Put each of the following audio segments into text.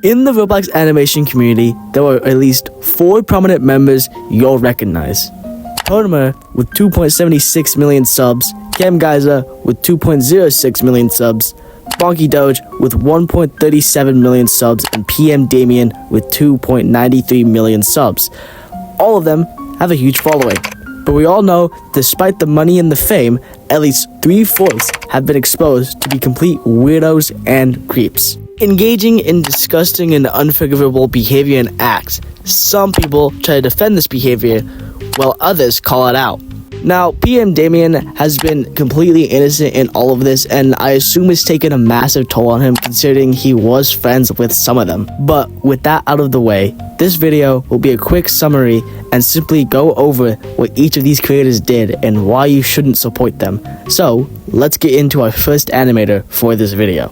In the Roblox animation community, there are at least 4 prominent members you'll recognize. Totemer with 2.76 million subs, Camgeyser with 2.06 million subs, Bonky Doge with 1.37 million subs, and PM Damien with 2.93 million subs. All of them have a huge following. But we all know, despite the money and the fame, at least 3/4 have been exposed to be complete weirdos and creeps, engaging in disgusting and unforgivable behavior and acts. Some people try to defend this behavior, while others call it out. Now, PM Damien has been completely innocent in all of this, and I assume it's taken a massive toll on him considering he was friends with some of them. But with that out of the way, this video will be a quick summary and simply go over what each of these creators did and why you shouldn't support them. So, let's get into our first animator for this video.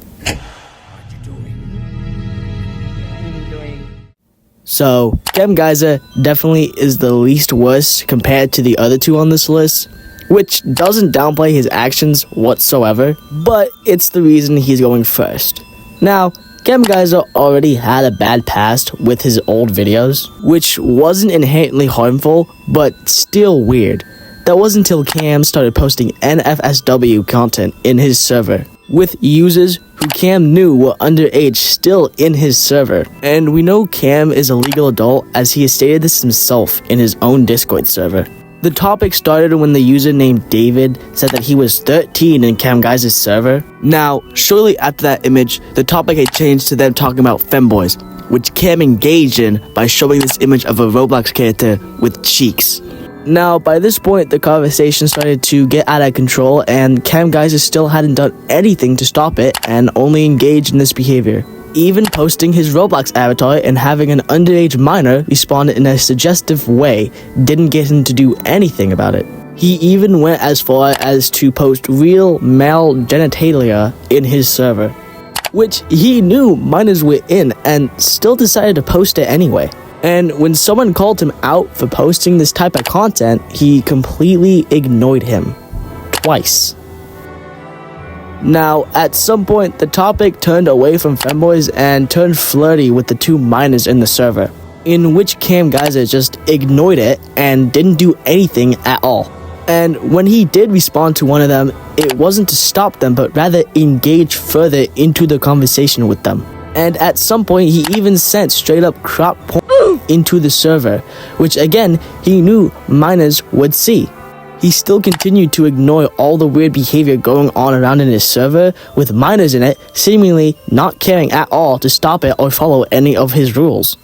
So, Camgeyser definitely is the least worst compared to the other two on this list, which doesn't downplay his actions whatsoever, but it's the reason he's going first. Now, Camgeyser already had a bad past with his old videos, which wasn't inherently harmful, but still weird. That wasn't until Cam started posting NFSW content in his server, with users who Cam knew were underage still in his server. And we know Cam is a legal adult, as he has stated this himself in his own Discord server. The topic started when the user named David said that he was 13 in Camgeyser's server. Now, shortly after that image, the topic had changed to them talking about femboys, which Cam engaged in by showing this image of a Roblox character with cheeks. Now, by this point, the conversation started to get out of control, and Camgeyser still hadn't done anything to stop it and only engaged in this behavior. Even posting his Roblox avatar and having an underage minor respond in a suggestive way didn't get him to do anything about it. He even went as far as to post real male genitalia in his server, which he knew minors were in and still decided to post it anyway. And when someone called him out for posting this type of content, he completely ignored him. Twice. Now, at some point, the topic turned away from femboys and turned flirty with the 2 minors in the server, in which Camgeyser just ignored it and didn't do anything at all. And when he did respond to one of them, it wasn't to stop them, but rather engage further into the conversation with them. And at some point, he even sent straight up crop porn into the server, which again, he knew minors would see. He still continued to ignore all the weird behavior going on around in his server, with minors in it seemingly not caring at all to stop it or follow any of his rules.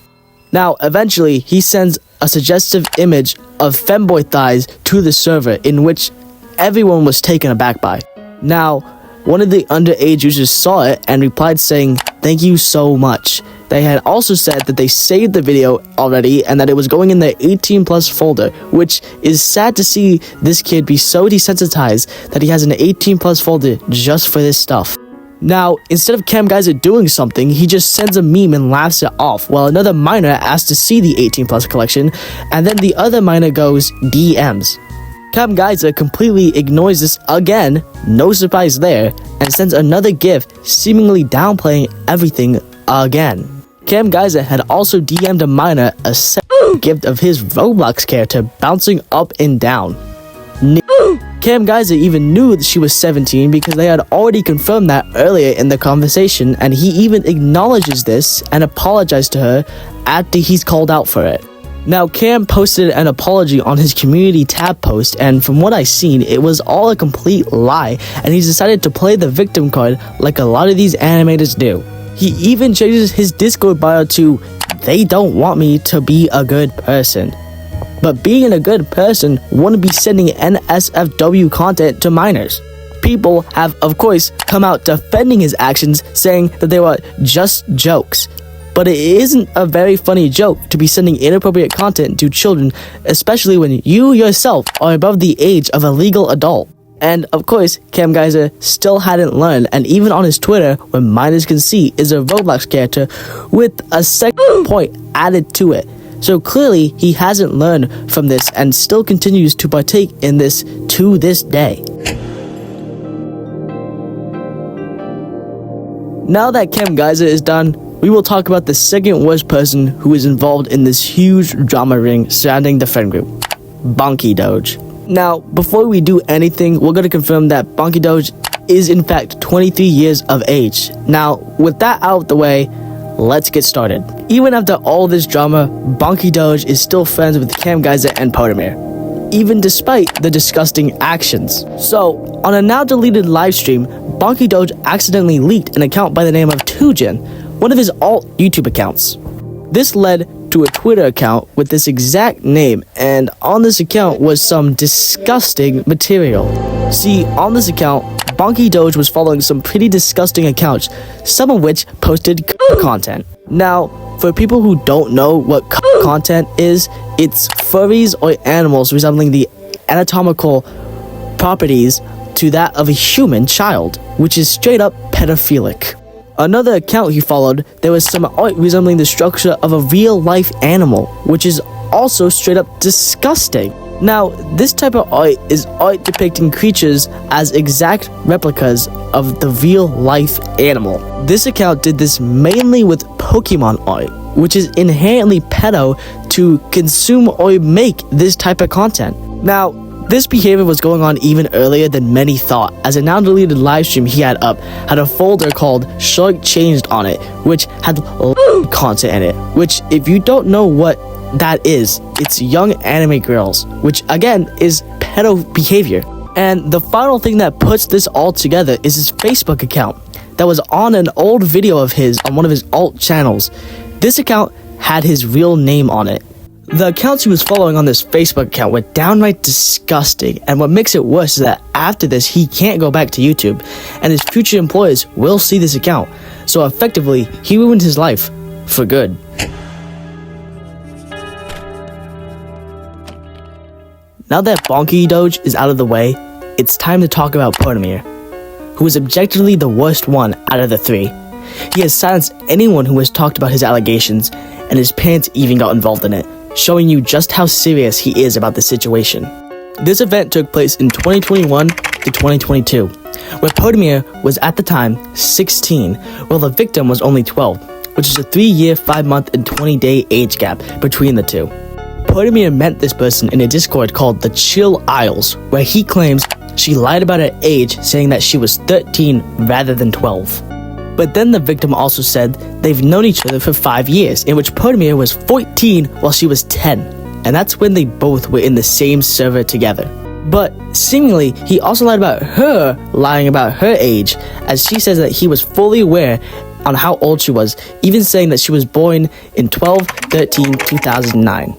Now, eventually, he sends a suggestive image of femboy thighs to the server, in which everyone was taken aback by. Now, one of the underage users saw it and replied saying, "Thank you so much." They had also said that they saved the video already and that it was going in their 18+ folder, which is sad to see this kid be so desensitized that he has an 18+ folder just for this stuff. Now, instead of Camgeyser doing something, he just sends a meme and laughs it off, while another minor asks to see the 18+ collection, and then the other minor goes DMs. Camgeyser completely ignores this again, no surprise there, and sends another GIF seemingly downplaying everything again. Camgeyser had also DM'd a minor a second gift of his Roblox character bouncing up and down. Camgeyser even knew that she was 17 because they had already confirmed that earlier in the conversation, and he even acknowledges this and apologized to her after he's called out for it. Now, Cam posted an apology on his community tab post, and from what I've seen, it was all a complete lie, and he's decided to play the victim card like a lot of these animators do. He even changes his Discord bio to, "They don't want me to be a good person." But being a good person wouldn't be sending NSFW content to minors. People have, of course, come out defending his actions, saying that they were just jokes. But it isn't a very funny joke to be sending inappropriate content to children, especially when you yourself are above the age of a legal adult. And of course, Camgeyser still hadn't learned, and even on his Twitter, what minors can see is a Roblox character with a second point added to it. So clearly, he hasn't learned from this and still continues to partake in this to this day. Now that Camgeyser is done, we will talk about the second worst person who is involved in this huge drama ring surrounding the friend group, Bonky Doge. Now, before we do anything, we're going to confirm that Bonky Doge is in fact 23 years of age. Now, with that out of the way, let's get started. Even after all this drama, Bonky Doge is still friends with Cam Geyser and Potamir, even despite the disgusting actions. So, on a now deleted livestream, Bonky Doge accidentally leaked an account by the name of Tujin, one of his alt YouTube accounts. This led to a Twitter account with this exact name, and on this account was some disgusting material. See, on this account, Bonky Doge was following some pretty disgusting accounts, some of which posted content. Now, for people who don't know what content is, it's furries or animals resembling the anatomical properties to that of a human child, which is straight up pedophilic. Another account he followed, there was some art resembling the structure of a real-life animal, which is also straight up disgusting. Now, this type of art is art depicting creatures as exact replicas of the real-life animal. This account did this mainly with Pokemon art, which is inherently pedo to consume or make this type of content. Now, this behavior was going on even earlier than many thought, as a now deleted livestream he had up had a folder called Shark Changed on it, which had content in it, which if you don't know what that is, it's young anime girls, which again is pedo behavior. And the final thing that puts this all together is his Facebook account that was on an old video of his on one of his alt channels. This account had his real name on it. The accounts he was following on this Facebook account were downright disgusting, and what makes it worse is that after this he can't go back to YouTube, and his future employers will see this account, so effectively he ruined his life for good. Now that Bonky Doge is out of the way, it's time to talk about Potamir, who is objectively the worst one out of the three. He has silenced anyone who has talked about his allegations, and his parents even got involved in it, showing you just how serious he is about the situation. This event took place in 2021 to 2022, where Potamir was at the time 16, while the victim was only 12, which is a 3-year, 5-month, and 20-day age gap between the two. Potamir met this person in a Discord called the Chill Isles, where he claims she lied about her age, saying that she was 13 rather than 12. But then the victim also said they've known each other for 5 years, in which Potamir was 14 while she was 10, and that's when they both were in the same server together. But seemingly, he also lied about her lying about her age, as she says that he was fully aware on how old she was, even saying that she was born in 12/13/2009.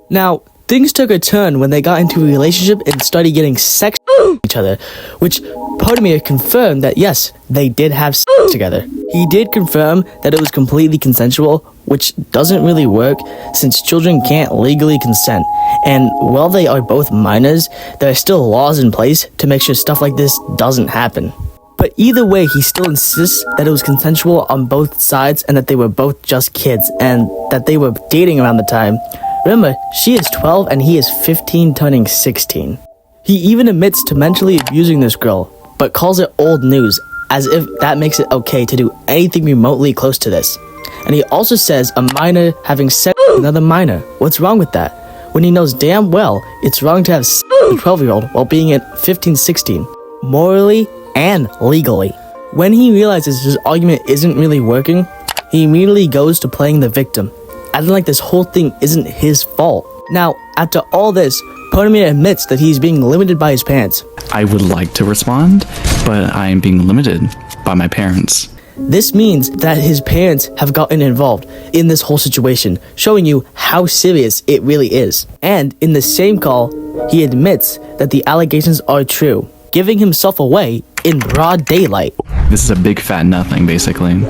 Now, things took a turn when they got into a relationship and started getting sex with each other, which Potamir confirmed that yes, they did have sex together. He did confirm that it was completely consensual, which doesn't really work since children can't legally consent, and while they are both minors, there are still laws in place to make sure stuff like this doesn't happen. But either way, he still insists that it was consensual on both sides and that they were both just kids and that they were dating around the time. Remember, she is 12 and he is 15 turning 16. He even admits to mentally abusing this girl, but calls it old news, as if that makes it okay to do anything remotely close to this. And he also says a minor having sex with another minor. What's wrong with that? When he knows damn well it's wrong to have sex with a 12-year-old while being at 15-16, morally and legally. When he realizes his argument isn't really working, he immediately goes to playing the victim, acting like this whole thing isn't his fault. Now, after all this, Potamir admits that he's being limited by his parents. I would like to respond, but I am being limited by my parents. This means that his parents have gotten involved in this whole situation, showing you how serious it really is. And in the same call, he admits that the allegations are true, giving himself away in broad daylight. This is a big fat nothing, basically.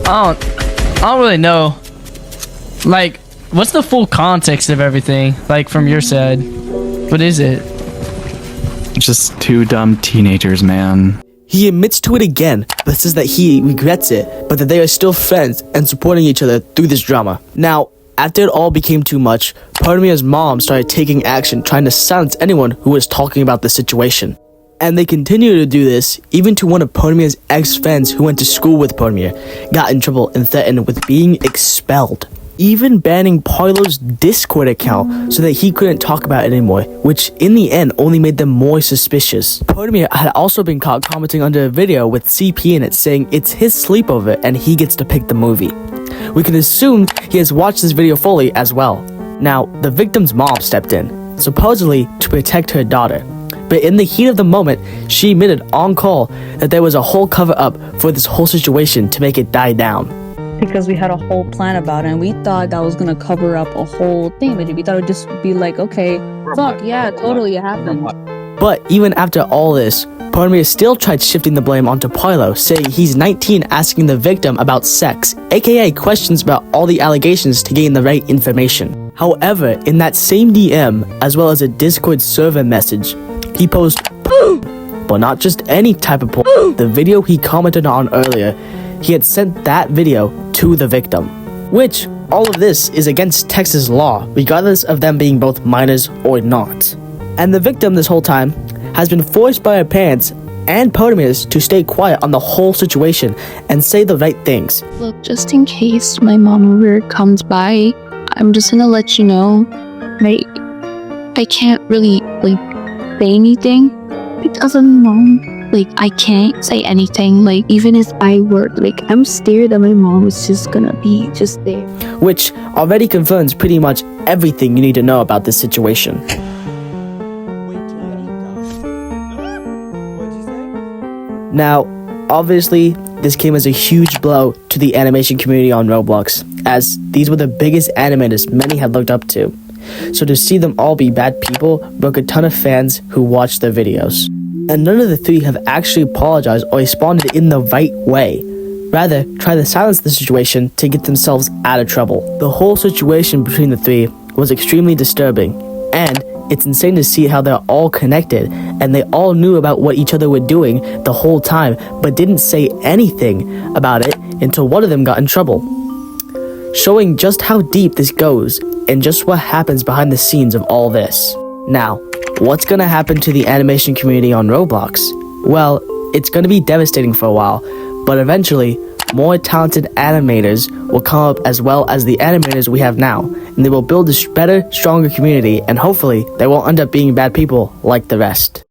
I don't really know. Like, what's the full context of everything? Like, from your side, what is it? Just two dumb teenagers, man. He admits to it again, but says that he regrets it, but that they are still friends and supporting each other through this drama. Now, after it all became too much, Potamir's mom started taking action, trying to silence anyone who was talking about the situation. And they continue to do this even to one of Podemir's ex-friends who went to school with Podemir, got in trouble and threatened with being expelled. Even banning Parlo's Discord account so that he couldn't talk about it anymore, which in the end only made them more suspicious. Podemir had also been caught commenting under a video with CP in it saying it's his sleepover and he gets to pick the movie. We can assume he has watched this video fully as well. Now, the victim's mom stepped in, supposedly to protect her daughter. But in the heat of the moment, she admitted on call that there was a whole cover-up for this whole situation to make it die down. Because we had a whole plan about it, and we thought that was gonna cover up a whole thing. We thought it would just be like, okay, fuck, yeah, totally, it happened. But even after all this, Podemir still tried shifting the blame onto Parlo, saying he's 19 asking the victim about sex, aka questions about all the allegations to gain the right information. However, in that same DM, as well as a Discord server message, he posted, but not just any type of the video he commented on earlier. He had sent that video to the victim, which all of this is against Texas law, regardless of them being both minors or not. And the victim this whole time has been forced by her parents and Podemir's to stay quiet on the whole situation and say the right things. Look, just in case my mom ever comes by, I'm just gonna let you know, like, I can't really, say anything because of mom. Like, I can't say anything. Like, even if I were, like, I'm scared that my mom is just gonna be just there. Which already confirms pretty much everything you need to know about this situation. Now, obviously, this came as a huge blow to the animation community on Roblox, as these were the biggest animators many had looked up to. So to see them all be bad people broke a ton of fans who watched their videos. And none of the three have actually apologized or responded in the right way. Rather, try to silence the situation to get themselves out of trouble. The whole situation between the three was extremely disturbing, and it's insane to see how they're all connected, and they all knew about what each other were doing the whole time, but didn't say anything about it until one of them got in trouble. Showing just how deep this goes, and just what happens behind the scenes of all this. Now, what's gonna happen to the animation community on Roblox? Well, it's gonna be devastating for a while, but eventually, more talented animators will come up as well as the animators we have now, and they will build a better, stronger community, and hopefully they won't end up being bad people like the rest.